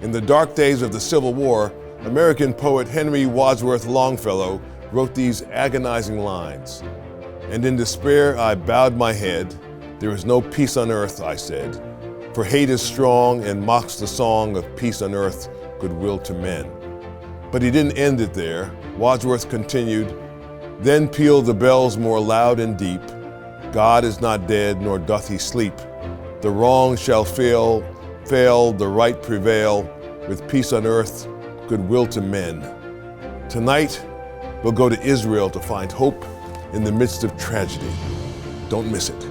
In the dark days of the Civil War, American poet Henry Wadsworth Longfellow wrote these agonizing lines. "And in despair I bowed my head. There is no peace on earth, I said. For hate is strong and mocks the song of peace on earth, goodwill to men." But he didn't end it there. Wadsworth continued, "Then pealed the bells more loud and deep. God is not dead, nor doth he sleep. The wrong shall fail, the right prevail, with peace on earth, goodwill to men." Tonight, we'll go to Israel to find hope in the midst of tragedy. Don't miss it.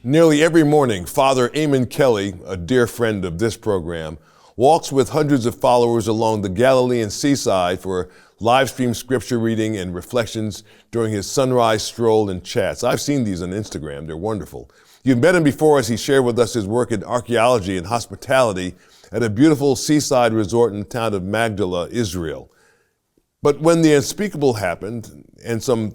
Nearly every morning, Father Eamon Kelly, a dear friend of this program, walks with hundreds of followers along the Galilean seaside for live stream scripture reading and reflections during his sunrise stroll and chats. I've seen these on Instagram. They're wonderful. You've met him before as he shared with us his work in archaeology and hospitality at a beautiful seaside resort in the town of Magdala, Israel. But when the unspeakable happened and some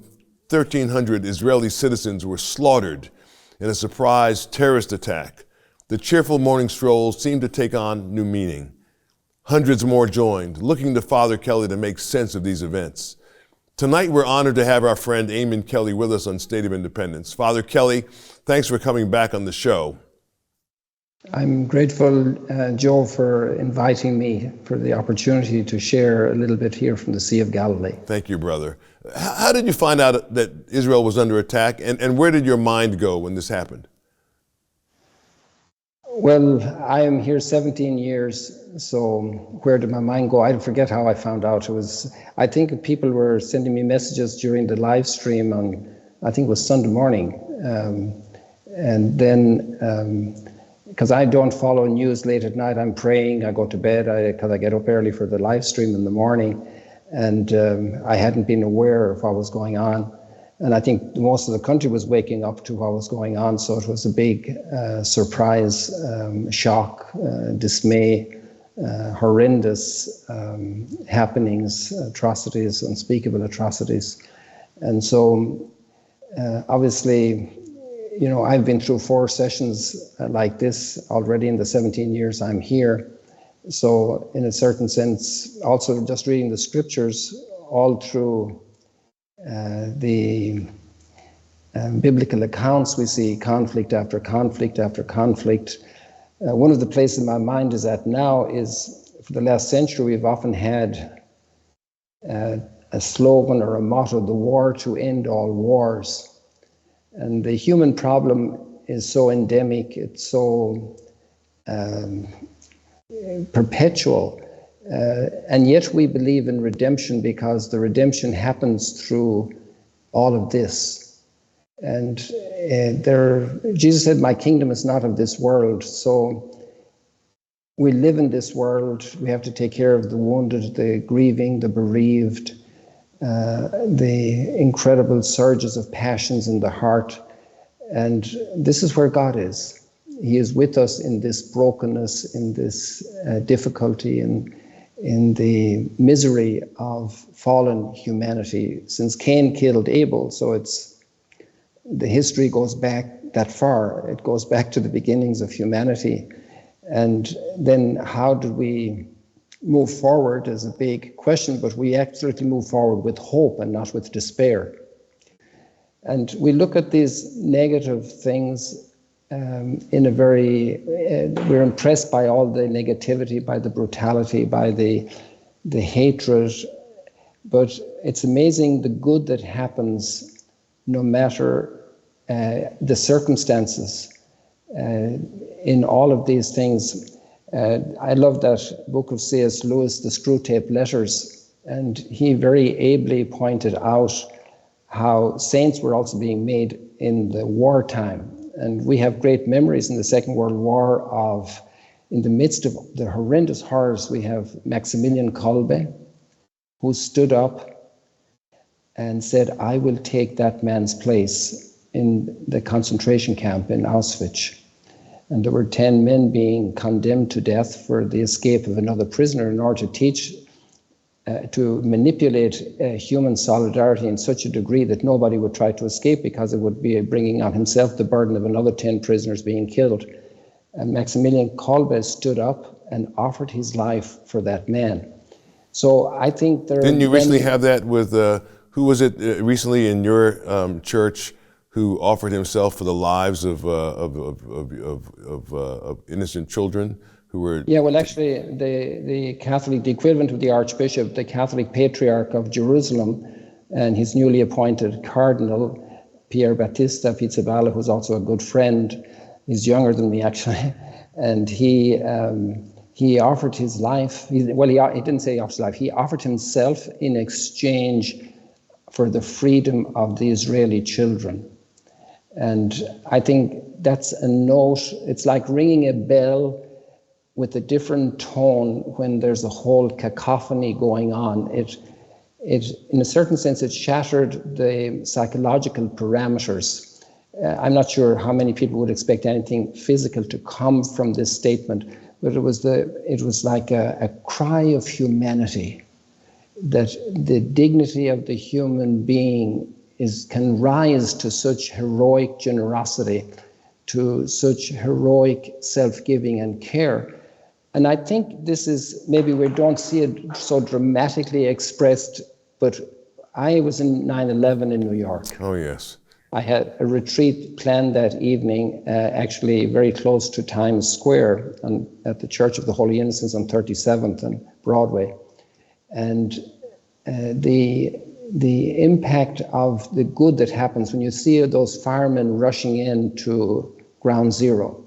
1,300 Israeli citizens were slaughtered in a surprise terrorist attack, the cheerful morning strolls seemed to take on new meaning. Hundreds more joined, looking to Father Kelly to make sense of these events. Tonight, we're honored to have our friend Eamon Kelly with us on State of Independence. Father Kelly, thanks for coming back on the show. I'm grateful, Joe, for inviting me for the opportunity to share a little bit here from the Sea of Galilee. Thank you, brother. How did you find out that Israel was under attack, and where did your mind go when this happened? Well, I am here 17 years, so where did my mind go? I forget how I found out. I think people were sending me messages during the live stream on, I think it was Sunday morning. And then, because I don't follow news late at night, I'm praying, I go to bed, because I get up early for the live stream in the morning. And I hadn't been aware of what was going on. And I think most of the country was waking up to what was going on. So it was a big surprise, shock, dismay, horrendous happenings, atrocities, unspeakable atrocities. And so obviously, you know, I've been through 4 sessions like this already in the 17 years I'm here. So in a certain sense, also just reading the scriptures all through the biblical accounts, we see conflict after conflict after conflict. One of the places my mind is at now is, for the last century, we've often had a slogan or a motto, the war to end all wars. And the human problem is so endemic, it's so perpetual. And yet we believe in redemption because the redemption happens through all of this. And Jesus said, "My kingdom is not of this world." So we live in this world. We have to take care of the wounded, the grieving, the bereaved, the incredible surges of passions in the heart. And this is where God is. He is with us in this brokenness, in this difficulty, in the misery of fallen humanity. Since Cain killed Abel, so the history goes back that far. It goes back to the beginnings of humanity. And then how do we move forward is a big question, but we absolutely move forward with hope and not with despair. And we look at these negative things in a very, we're impressed by all the negativity, by the brutality, by the hatred, but it's amazing the good that happens no matter the circumstances in all of these things. I love that book of C.S. Lewis, The Screwtape Letters, and he very ably pointed out how saints were also being made in the wartime. And we have great memories in the Second World War of, in the midst of the horrendous horrors, we have Maximilian Kolbe, who stood up and said, "I will take that man's place in the concentration camp in Auschwitz." and there were 10 men being condemned to death for the escape of another prisoner in order to teach, to manipulate human solidarity in such a degree that nobody would try to escape because it would be bringing on himself the burden of another 10 prisoners being killed. And Maximilian Kolbe stood up and offered his life for that man. So I think there. Didn't you recently have that with who was it recently in your church who offered himself for the lives of innocent children who were? Yeah, well, actually, the Catholic, the equivalent of the Archbishop, the Catholic Patriarch of Jerusalem, and his newly appointed Cardinal, Pier Battista Pizzaballa, who's also a good friend. He's younger than me, actually, and he offered his life. He didn't say he offered his life. He offered himself in exchange for the freedom of the Israeli children. And I think that's a note. It's like ringing a bell with a different tone when there's a whole cacophony going on. It, in a certain sense, it shattered the psychological parameters. I'm not sure how many people would expect anything physical to come from this statement, but it was like a cry of humanity, that the dignity of the human being can rise to such heroic generosity, to such heroic self-giving and care. And I think this is, maybe we don't see it so dramatically expressed, but I was in 9/11 in New York. Oh, yes. I had a retreat planned that evening, actually very close to Times Square at the Church of the Holy Innocents on 37th and Broadway. And the impact of the good that happens when you see those firemen rushing in to ground zero.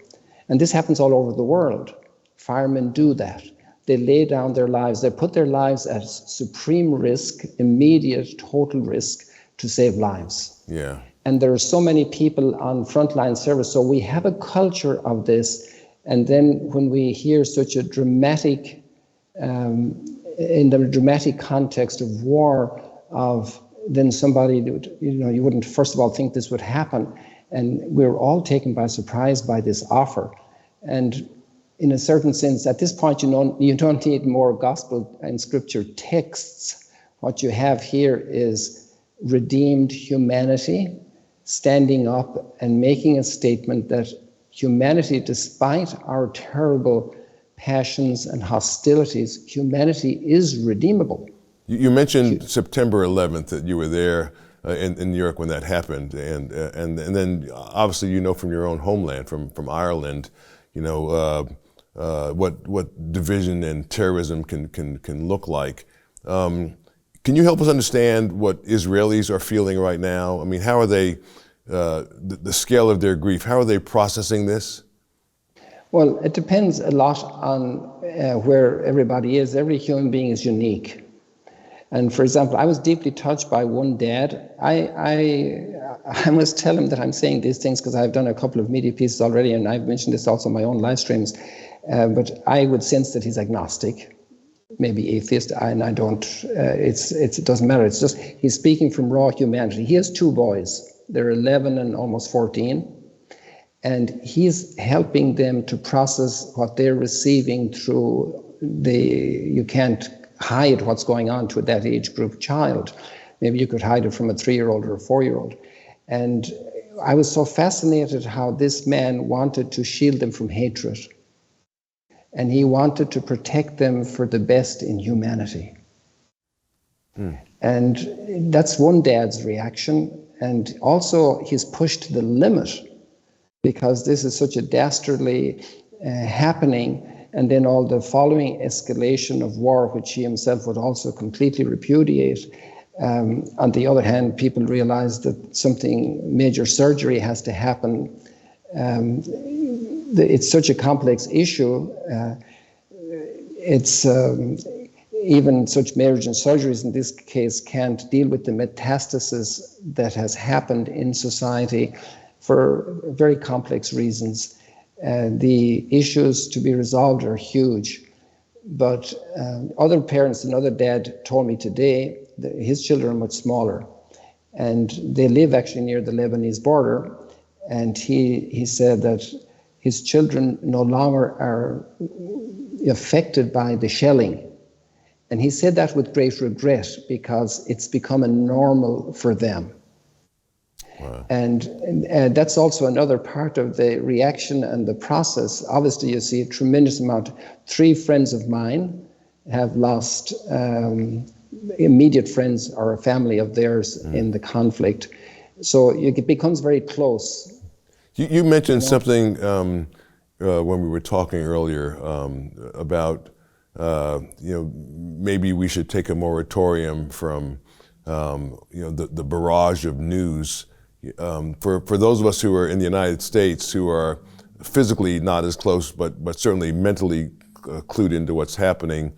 And this happens all over the world. Firemen do that. They lay down their lives. They put their lives at supreme risk, immediate, total risk to save lives. Yeah. And there are so many people on frontline service. So we have a culture of this. And then when we hear such a dramatic, in the dramatic context of war, then somebody, you wouldn't first of all think this would happen. And we're all taken by surprise by this offer. And in a certain sense, at this point, you don't need more gospel and scripture texts. What you have here is redeemed humanity standing up and making a statement that humanity, despite our terrible passions and hostilities, humanity is redeemable. You mentioned September 11th, that you were there in New York when that happened, and then obviously from your own homeland, from Ireland, what division and terrorism can look like. Can you help us understand what Israelis are feeling right now? I mean, how are they, the scale of their grief, how are they processing this? Well, it depends a lot on where everybody is. Every human being is unique. And for example, I was deeply touched by one dad. I must tell him that I'm saying these things because I've done a couple of media pieces already, and I've mentioned this also in my own live streams. But I would sense that he's agnostic, maybe atheist, and I don't. It doesn't matter. It's just he's speaking from raw humanity. He has two boys. They're 11 and almost 14, and he's helping them to process what they're receiving through you can't hide what's going on to that age group child. Maybe you could hide it from a 3-year-old or a 4-year-old. And I was so fascinated how this man wanted to shield them from hatred. And he wanted to protect them for the best in humanity. And that's one dad's reaction. And also he's pushed to the limit because this is such a dastardly happening. And then all the following escalation of war, which he himself would also completely repudiate. On the other hand, people realize that something major surgery has to happen. It's such a complex issue. Even such major surgeries in this case can't deal with the metastasis that has happened in society for very complex reasons. The issues to be resolved are huge. But other parents, another dad told me today that his children are much smaller. And they live actually near the Lebanese border. And he said that his children no longer are affected by the shelling. And he said that with great regret because it's become a normal for them. Wow. And that's also another part of the reaction and the process. Obviously, you see a tremendous amount. 3 friends of mine have lost immediate friends or a family of theirs in the conflict. So it becomes very close. You mentioned something when we were talking earlier about maybe we should take a moratorium from the barrage of news. For those of us who are in the United States who are physically not as close, but certainly mentally clued into what's happening,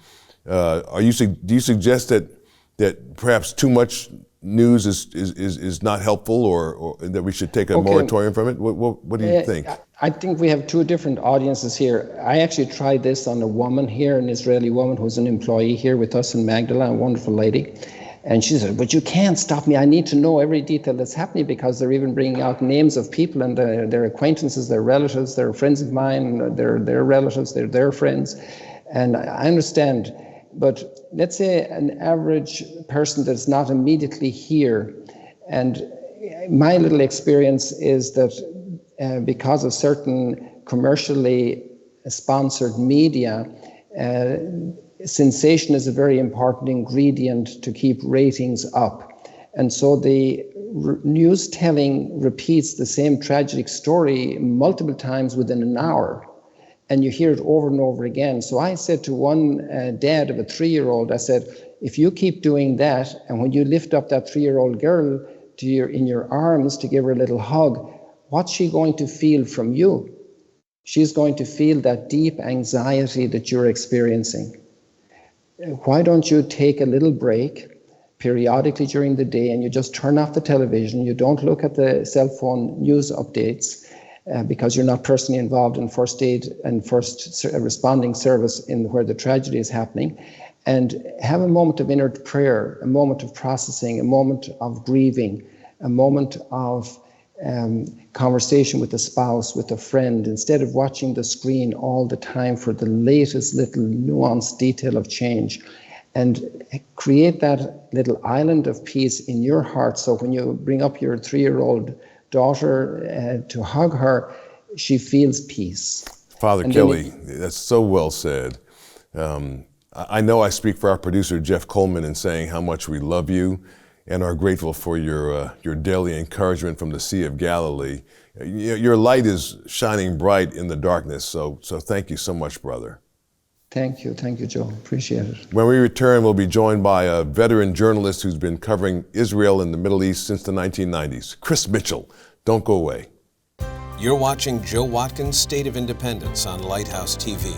do you suggest that perhaps too much news is not helpful, or that we should take a moratorium from it? What do you think? I think we have 2 different audiences here. I actually tried this on a woman here, an Israeli woman who's an employee here with us in Magdala, a wonderful lady. And she said, but you can't stop me. I need to know every detail that's happening, because they're even bringing out names of people and their acquaintances, their relatives, their friends of mine, their relatives, their friends. And I understand. But let's say an average person that's not immediately here, and my little experience is that because of certain commercially sponsored media, sensation is a very important ingredient to keep ratings up. And so the news telling repeats the same tragic story multiple times within an hour. And you hear it over and over again. So I said to one dad of a 3-year-old, I said, if you keep doing that, and when you lift up that 3-year-old girl in your arms to give her a little hug, what's she going to feel from you? She's going to feel that deep anxiety that you're experiencing. Why don't you take a little break periodically during the day, and you just turn off the television, you don't look at the cell phone news updates, because you're not personally involved in first aid and first responding service in where the tragedy is happening, and have a moment of inner prayer, a moment of processing, a moment of grieving, a moment of conversation with a spouse, with a friend, instead of watching the screen all the time for the latest little nuanced detail of change. And create that little island of peace in your heart, so when you bring up your 3-year-old daughter to hug her, she feels peace. Father Kelly, that's so well said. I know I speak for our producer, Jeff Coleman, in saying how much we love you and are grateful for your daily encouragement from the Sea of Galilee. Your light is shining bright in the darkness, so thank you so much, brother. Thank you, Joe. Appreciate it. When we return, we'll be joined by a veteran journalist who's been covering Israel and the Middle East since the 1990s, Chris Mitchell. Don't go away. You're watching Joe Watkins' State of Independence on Lighthouse TV.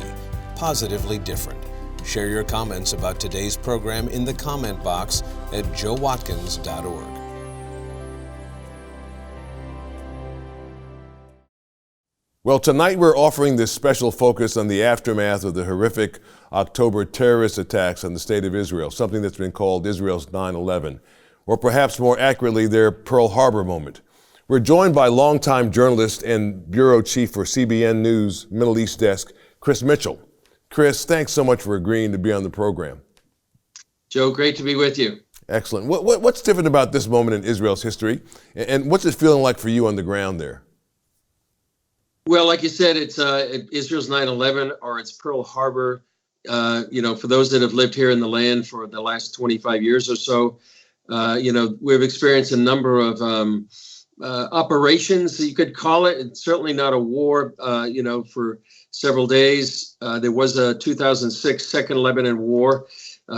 Positively different. Share your comments about today's program in the comment box at joewatkins.org. Well, tonight we're offering this special focus on the aftermath of the horrific October terrorist attacks on the state of Israel, something that's been called Israel's 9/11, or perhaps more accurately, their Pearl Harbor moment. We're joined by longtime journalist and bureau chief for CBN News Middle East desk, Chris Mitchell. Chris, thanks so much for agreeing to be on the program. Joe, great to be with you. Excellent. What's different about this moment in Israel's history, and what's it feeling like for you on the ground there? Well, like you said, it's Israel's 9/11, or it's Pearl Harbor. For those that have lived here in the land for the last 25 years or so, we've experienced a number of operations, you could call it. It's certainly not a war, for several days. There was a 2006 Second Lebanon War.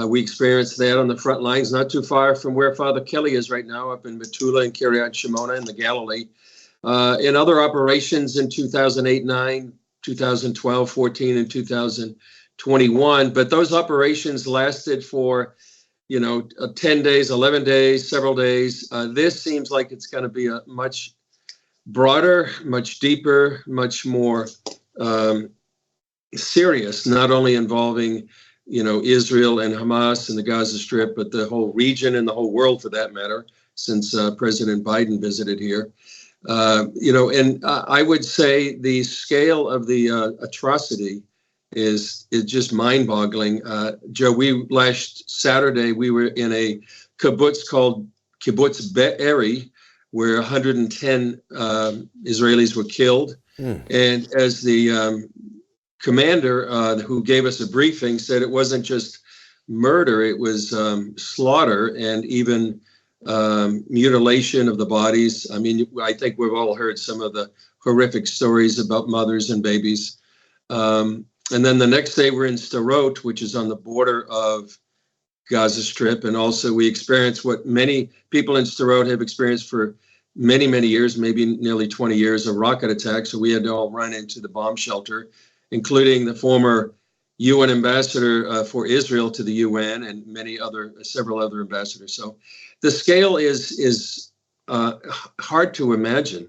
We experienced that on the front lines, not too far from where Father Kelly is right now, up in Metula and Kiryat Shimona in the Galilee. In other operations in 2008-9, 2012, 14, and 2021. But those operations lasted for, 10 days, 11 days, several days. This seems like it's going to be a much broader, much deeper, much more serious, not only involving, Israel and Hamas and the Gaza Strip, but the whole region and the whole world for that matter, since President Biden visited here. And I would say the scale of the atrocity is just mind-boggling. Joe, last Saturday we were in a kibbutz called Kibbutz Be'eri, where 110 Israelis were killed. And as the commander who gave us a briefing said, it wasn't just murder, it was slaughter and even mutilation of the bodies. I mean, I think we've all heard some of the horrific stories about mothers and babies. And then the next day we're in Sderot, which is on the border of Gaza Strip. And also we experienced what many people in Sderot have experienced for many, many years, maybe nearly 20 years, a rocket attack. So we had to all run into the bomb shelter, including the former UN ambassador for Israel to the UN and several other ambassadors. So the scale is hard to imagine.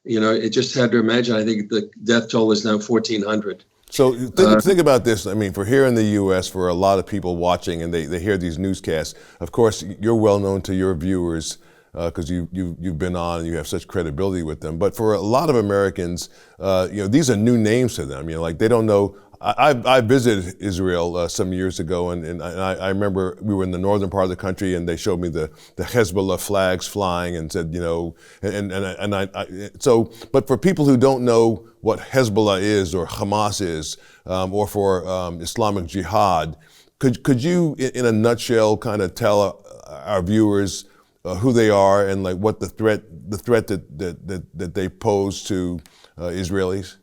It just had to imagine. I think the death toll is now 1,400. So think about this. I mean, for here in the U.S., for a lot of people watching and they hear these newscasts, of course, you're well known to your viewers because you've been on and you have such credibility with them. But for a lot of Americans, these are new names to them. Like they don't know. I visited Israel some years ago, and I remember we were in the northern part of the country, and they showed me the Hezbollah flags flying, and said, but for people who don't know what Hezbollah is or Hamas is, or for Islamic Jihad, could you, in a nutshell, kind of tell our viewers who they are and like what the threat that they pose to Israelis?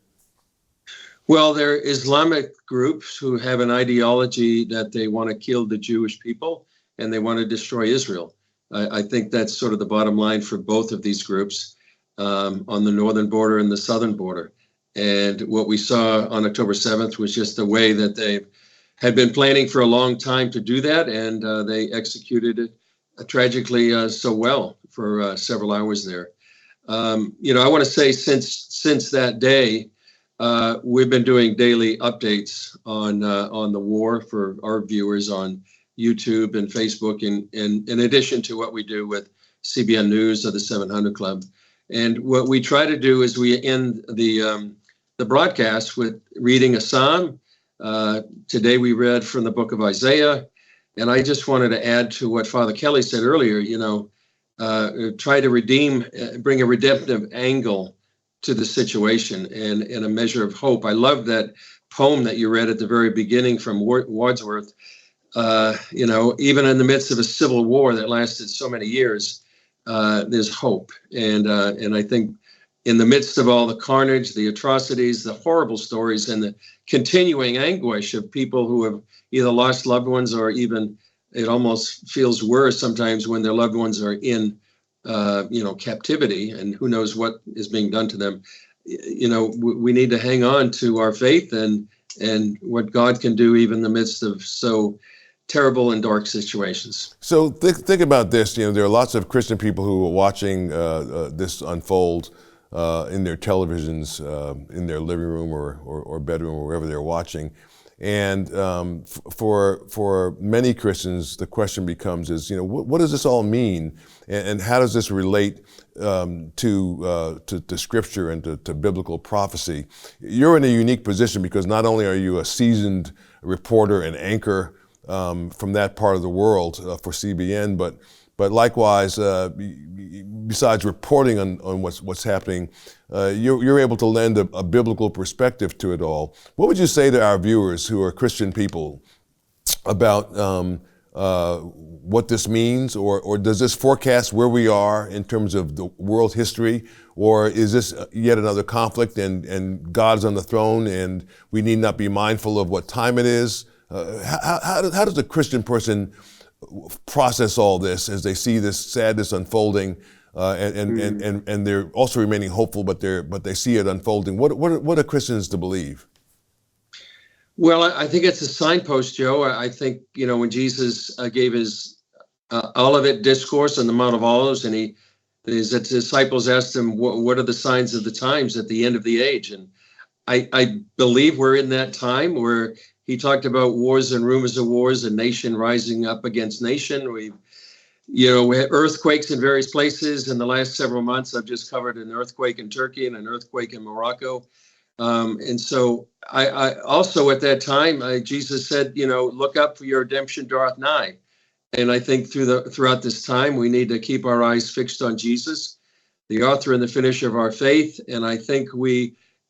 Well, they're Islamic groups who have an ideology that they want to kill the Jewish people and they want to destroy Israel. I think that's sort of the bottom line for both of these groups on the northern border and the southern border. And what we saw on October 7th was just the way that they had been planning for a long time to do that, and they executed it tragically so well for several hours there. I want to say since that day, we've been doing daily updates on the war for our viewers on YouTube and Facebook, and in addition to what we do with CBN News or the 700 Club. And what we try to do is we end the broadcast with reading a psalm. Today we read from the book of Isaiah, and I just wanted to add to what Father Kelly said earlier. Try to bring a redemptive angle to the situation and a measure of hope. I love that poem that you read at the very beginning from Wordsworth. Even in the midst of a civil war that lasted so many years, there's hope. And I think in the midst of all the carnage, the atrocities, the horrible stories, and the continuing anguish of people who have either lost loved ones or even it almost feels worse sometimes when their loved ones are in captivity, and who knows what is being done to them. We need to hang on to our faith and what God can do even in the midst of so terrible and dark situations. So think about this. There are lots of Christian people who are watching this unfold in their televisions, in their living room or bedroom or wherever they're watching. And for many Christians, the question becomes what does this all mean, and how does this relate to Scripture and to biblical prophecy? You're in a unique position because not only are you a seasoned reporter and anchor from that part of the world for CBN, but likewise, besides reporting on what's happening, you're able to lend a biblical perspective to it all. What would you say to our viewers who are Christian people about what this means, or does this forecast where we are in terms of the world history, or is this yet another conflict and God's on the throne and we need not be mindful of what time it is? How does a Christian person process all this as they see this sadness unfolding, and they're also remaining hopeful, but they see it unfolding? What are Christians to believe? Well, I think it's a signpost, Joe. I think when Jesus gave his Olivet discourse on the Mount of Olives, and his disciples asked him, "What are the signs of the times at the end of the age?" And I believe we're in that time where he talked about wars and rumors of wars and nation rising up against nation. We've We had earthquakes in various places. In the last several months, I've just covered an earthquake in Turkey and an earthquake in Morocco. And so I also at that time, Jesus said, look up, for your redemption draweth nigh. And I think throughout this time, we need to keep our eyes fixed on Jesus, the author and the finisher of our faith. And I think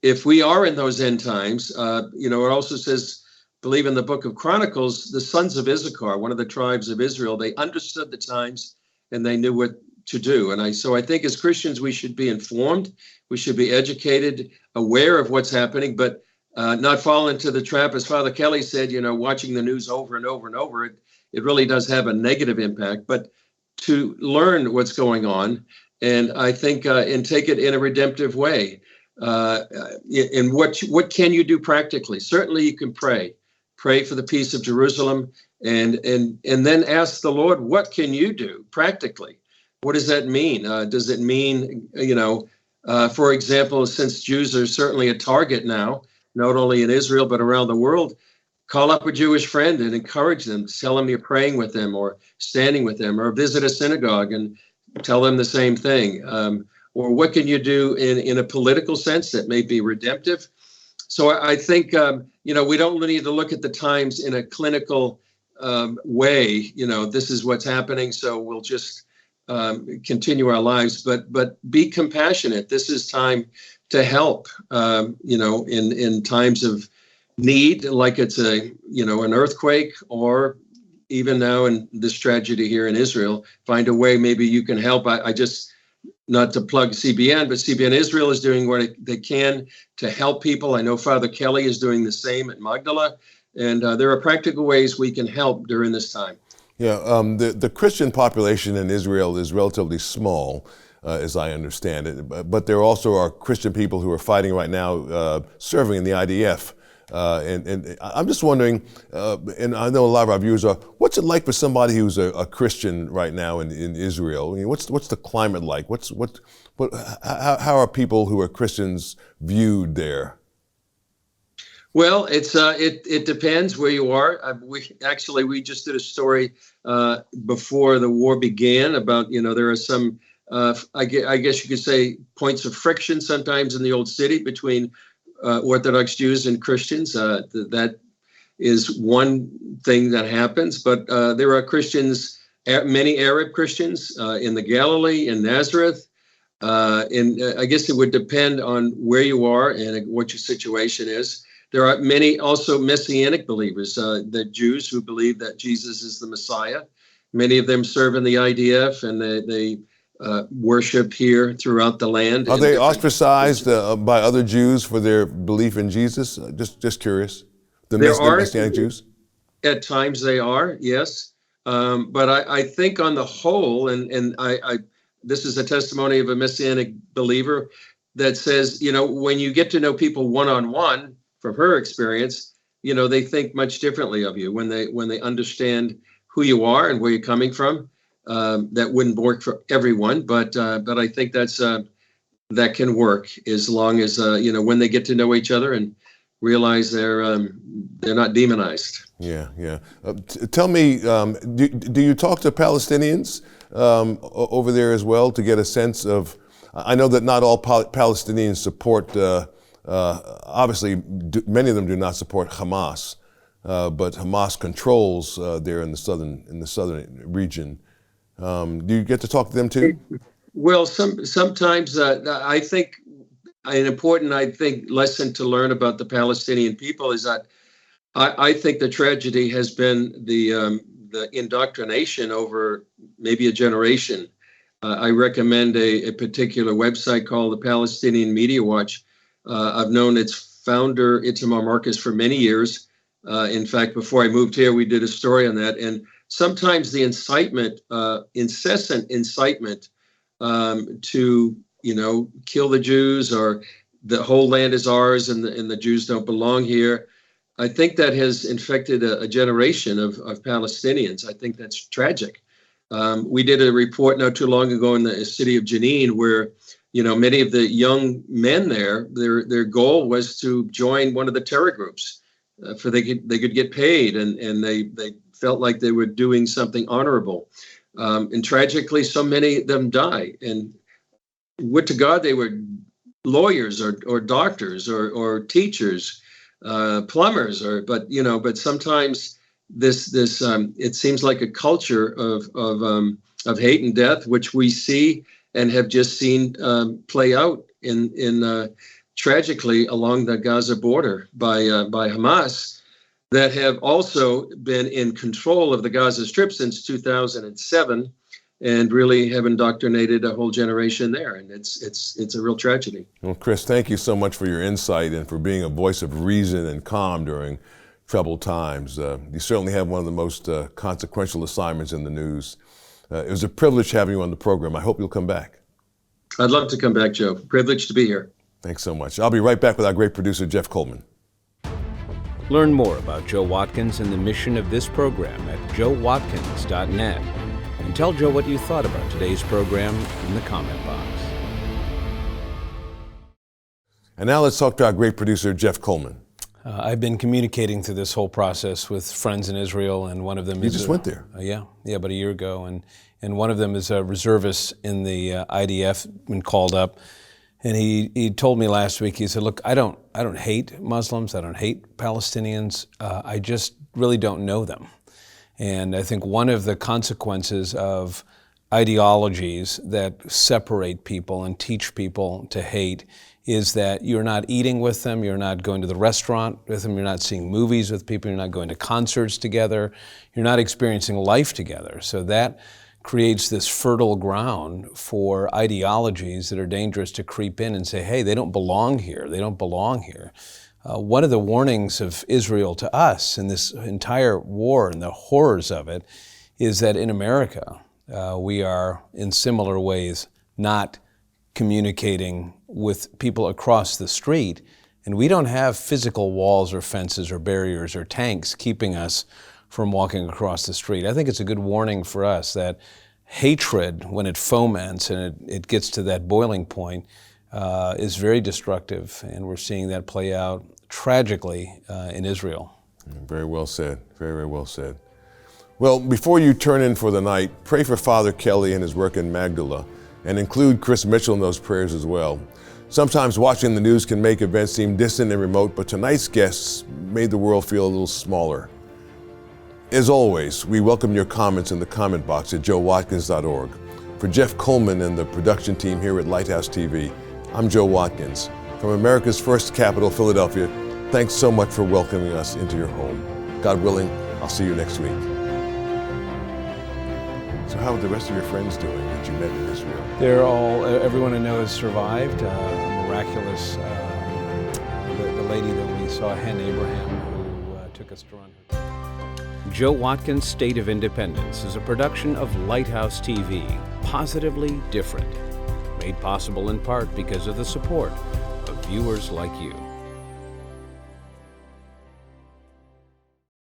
if we are in those end times, it also says, believe in the book of Chronicles, the sons of Issachar, one of the tribes of Israel, they understood the times and they knew what to do. And so I think as Christians, we should be informed, we should be educated, aware of what's happening, but not fall into the trap, as Father Kelly said, watching the news over and over and over. It really does have a negative impact, but to learn what's going on, and I think and take it in a redemptive way. And what can you do practically? Certainly, you can pray for the peace of Jerusalem, and then ask the Lord, what can you do practically? What does that mean? Does it mean, for example, since Jews are certainly a target now, not only in Israel but around the world, call up a Jewish friend and encourage them, tell them you're praying with them or standing with them, or visit a synagogue and tell them the same thing. Or what can you do in a political sense that may be redemptive? So I think, we don't need to look at the times in a clinical way. This is what's happening, so we'll just continue our lives, but be compassionate. This is time to help, in times of need, like it's an earthquake, or even now in this tragedy here in Israel, find a way maybe you can help. I just, not to plug CBN, but CBN Israel is doing what they can to help people. I know Father Kelly is doing the same at Magdala, and there are practical ways we can help during this time. Yeah, the Christian population in Israel is relatively small, as I understand it, but there also are Christian people who are fighting right now, serving in the IDF. And I'm just wondering, and I know a lot of our viewers are, what's it like for somebody who's a Christian right now in Israel? I mean, what's the climate like? How are people who are Christians viewed there? Well, it depends where you are. We just did a story before the war began about, there are some, I guess you could say, points of friction sometimes in the old city between Orthodox Jews and Christians. That is one thing that happens, but there are Christians, many Arab Christians in the Galilee, in Nazareth. And I guess it would depend on where you are and what your situation is. There are many also Messianic believers, the Jews who believe that Jesus is the Messiah. Many of them serve in the IDF, and they worship here throughout the land. Are they ostracized by other Jews for their belief in Jesus? Just curious. The Messianic Jews? At times they are, yes. But I think on the whole, and I this is a testimony of a Messianic believer that says, when you get to know people one-on-one, from her experience, they think much differently of you when they understand who you are and where you're coming from. That wouldn't work for everyone, but I think that can work as long as when they get to know each other and realize they're not demonized. Yeah. Tell me, do you talk to Palestinians over there as well to get a sense of? I know that not all Palestinians support. Obviously, many of them do not support Hamas, but Hamas controls there in the southern region. Do you get to talk to them too? Well, sometimes I think an important lesson to learn about the Palestinian people is that I think the tragedy has been the indoctrination over maybe a generation. I recommend a particular website called the Palestinian Media Watch. I've known its founder, Itamar Marcus, for many years. In fact, before I moved here, we did a story on that. And sometimes the incessant incitement to, kill the Jews, or the whole land is ours and the Jews don't belong here. I think that has infected a generation of Palestinians. I think that's tragic. We did a report not too long ago in the city of Jenin where many of the young men there, their goal was to join one of the terror groups, for they could get paid, and they felt like they were doing something honorable. And tragically, so many of them die. And would to God they were lawyers or doctors or teachers, plumbers, but sometimes this it seems like a culture of hate and death, which we see and have just seen play out in tragically along the Gaza border by Hamas, that have also been in control of the Gaza Strip since 2007. And really have indoctrinated a whole generation there, and it's a real tragedy. Well, Chris, thank you so much for your insight and for being a voice of reason and calm during troubled times. You certainly have one of the most consequential assignments in the news. It was a privilege having you on the program. I hope you'll come back. I'd love to come back, Joe. Privileged to be here. Thanks so much. I'll be right back with our great producer, Jeff Coleman. Learn more about Joe Watkins and the mission of this program at joewatkins.net. And tell Joe what you thought about today's program in the comment box. And now let's talk to our great producer, Jeff Coleman. I've been communicating through this whole process with friends in Israel, and one of them You just went there. Yeah, about a year ago, and one of them is a reservist in the IDF, been called up, and he told me last week. He said, "Look, I don't hate Muslims, I don't hate Palestinians. I just really don't know them." And I think one of the consequences of ideologies that separate people and teach people to hate is that you're not eating with them, you're not going to the restaurant with them, you're not seeing movies with people, you're not going to concerts together, you're not experiencing life together. So that creates this fertile ground for ideologies that are dangerous to creep in and say, hey, they don't belong here, they don't belong here. One of the warnings of Israel to us in this entire war and the horrors of it is that in America, we are in similar ways not communicating with people across the street, and we don't have physical walls or fences or barriers or tanks keeping us from walking across the street. I think it's a good warning for us that hatred, when it foments and it gets to that boiling point, is very destructive, and we're seeing that play out tragically in Israel. Very well said. Very, very well said. Well, before you turn in for the night, pray for Father Kelly and his work in Magdala, and include Chris Mitchell in those prayers as well. Sometimes watching the news can make events seem distant and remote, but tonight's guests made the world feel a little smaller. As always, we welcome your comments in the comment box at joewatkins.org. For Jeff Coleman and the production team here at Lighthouse TV, I'm Joe Watkins. From America's first capital, Philadelphia, thanks so much for welcoming us into your home. God willing, I'll see you next week. So how are the rest of your friends doing that you met in Israel? They're all, everyone I know has survived. Miraculous, the lady that we saw, Hen Abraham, who took us to run her. Joe Watkins' State of Independence is a production of Lighthouse TV, positively different. Made possible in part because of the support of viewers like you.